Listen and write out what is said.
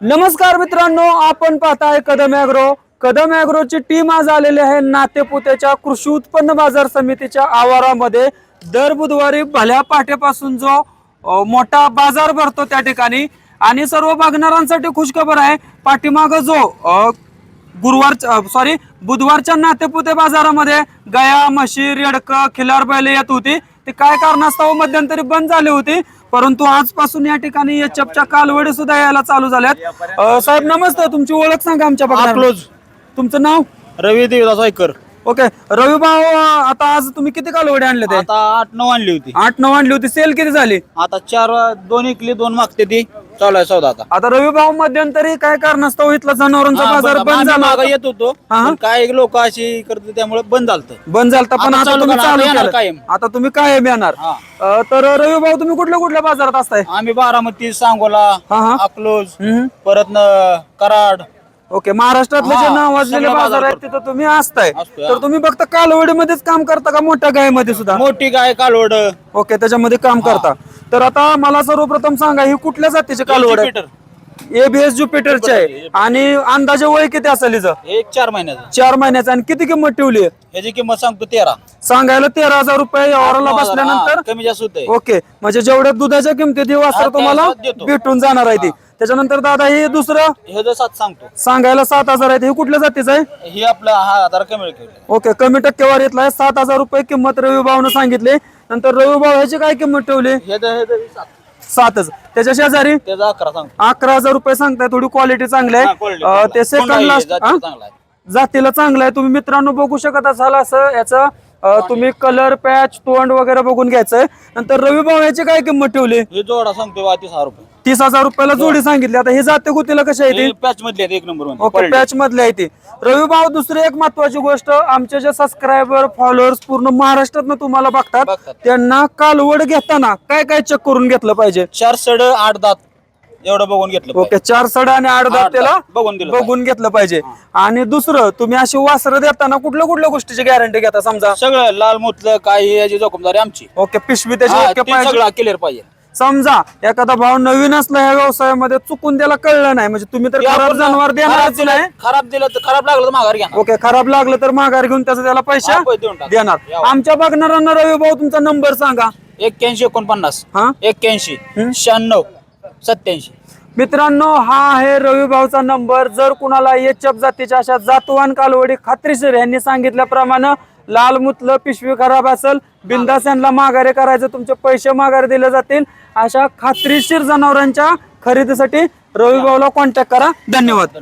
नमस्कार मित्रांनो, आपण पाहताय कदम ॲग्रो. कदम ॲग्रोची टीम आज आलेली आहे नातेपुतेच्या कृषी उत्पन्न बाजार समितीच्या आवारामध्ये. दर बुधवारी भल्या पाट्यापासून जो मोठा बाजार भरतो त्या ठिकाणी आणि सर्व बघणाऱ्यांसाठी खुशखबर आहे. पाठीमाग जो बुधवारच्या नातेपुते बाजारामध्ये गाया, म्हशी, रेडक, खिलार बैल येत होती. ते काय कारणास्तव मध्यंतरी बंद झाली होती, परंतु आजपासून या ठिकाणी एचएफच्या कालवडी सुद्धा यायला चालू झाल्यात. साहेब नमस्ते, तुमची ओळख सांगा आमच्या बघणार. तुमचं नाव? रवी देवदास ऐकर. ओके रवी भाऊ, आता आज तुम्ही किती कालवडी आणले? ते आता 8-9 आणली होती. 8-9 आणली होती. सेल किती झाली? आता 2 इकली, 2 मागते ती. चालू आहे सौदा आता. आता रवी भाऊ मध्यंतरी काय कारणास्तव इथला जनावरांचा बाजार बंद झाला? मागे येत होतो, पण काही लोक अशी करते त्यामुळे बंद झालत. पण आता तुम्ही चालू केलं. कायम. आता तुम्ही कायम येणार. तर रवी भाऊ, तुम्ही कुठल्या कुठल्या बाजारात असताय? आम्ही बारामती, सांगोला, अकलोज, परत कराड. ओके, महाराष्ट्रातले जे नावाजलेले बाजार आहेत तिथं तुम्ही असताय. तर तुम्ही फक्त कालवडीमध्येच काम करता का मोठ्या गायमध्ये सुद्धा? मोठी गाय कालवड. ओके, त्याच्यामध्ये काम करता. तर आता मला सर्वप्रथम सांगा, ही कुठल्या जातीची कालवड आहे? एबीएस ज्युपिटरची आहे. आणि अंदाजे वय किती असेल हिचं? 4 महिन्याचा. 4 महिन्याचा. आणि किती किंमत ठेवली आहे? ह्याची किंमत सांगतो 13. सांगायला 13,000 रुपये यावरला बसल्यानंतर कमी जास्त होते. ओके, म्हणजे जेवढ्या दुधाच्या किमतीत वासर तुम्हाला भेटून जाणार आहे ती. त्याच्यानंतर दादा हे दुसरं हे 7 सांगतो. सांगायला 7,000 आहे. हे कुठल्या जातीचं आहे? ही आपला 1000 कमी. ओके, कमी टक्केवारीतला आहे. 7,000 रुपये किंमत रवी भाऊने सांगितले. नंतर रवी भाऊ ह्याची काय किंमत ठेवली? 7च. त्याच्या शेजारी 11,000 रुपये सांगताय. थोडी क्वालिटी चांगली आहे. ते सेकंडला जातीला चांगलं आहे. तुम्ही मित्रांनो बघू शकत असाल असं याचं तुम्ही कलर, पॅच, तोंड वगैरे बघून घ्यायचंय. नंतर रवी भाऊ याची काय किंमत ठेवली? हे जोडा सांगतो 30,000 रुपये. 30,000 रुपयाला जोडी सांगितली. आता हे जाते कुठेला कशा आहे ती? पॅच मधली आहे, 1 नंबर. ओके, पॅच मधली आहे ती. रवी भाऊ, दुसरी एक महत्वाची गोष्ट, आमचे जे सबस्क्रायबर, फॉलोअर्स पूर्ण महाराष्ट्रातनं तुम्हाला बघतात, त्यांना कालवड घेताना काय काय चेक करून घेतलं पाहिजे? 4 सड 8 दात एवढं बघून घेतलं. ओके, 4 सड आणि 8 दात त्याला बघून घेतलं पाहिजे. आणि दुसरं, तुम्ही अशी वासरं देताना कुठल्या कुठल्या गोष्टीची गॅरंटी घेता? समजा सगळं लाल मुतलं काही याची जोखमदारी आमची. ओके, पिशवी त्याची सगळं क्लिअर पाहिजे. समजा एखादा भाव नवीन असला ह्या व्यवसायामध्ये, चुकून त्याला कळलं नाही, म्हणजे तुम्ही तर खराब जनावर देणारच नाही. खराब दिलं तर खराब लागलं तर माघार घ्या. ओके, खराब लागलं तर माघार घेऊन त्याचा त्याला पैसा देणार. आमच्या बघणाऱ्यांना रवी भाऊ तुमचा नंबर सांगा. 81 49 81 96 87. मित्रांनो, हा आहे रवी भाऊचा नंबर. जर कुणाला एचएफ जातीच्या अशा जातवान कालवडी खात्रीशीर यांनी सांगितल्याप्रमाणे लाल मुतलं, पिशवी खराब असेल, बिंदास यांना माघारी करायचं, तुमचे पैसे माघारी दिले जातील. अशा खात्रीशीर जनावरांच्या खरेदीसाठी रवी भाऊला कॉन्टॅक्ट करा. धन्यवाद.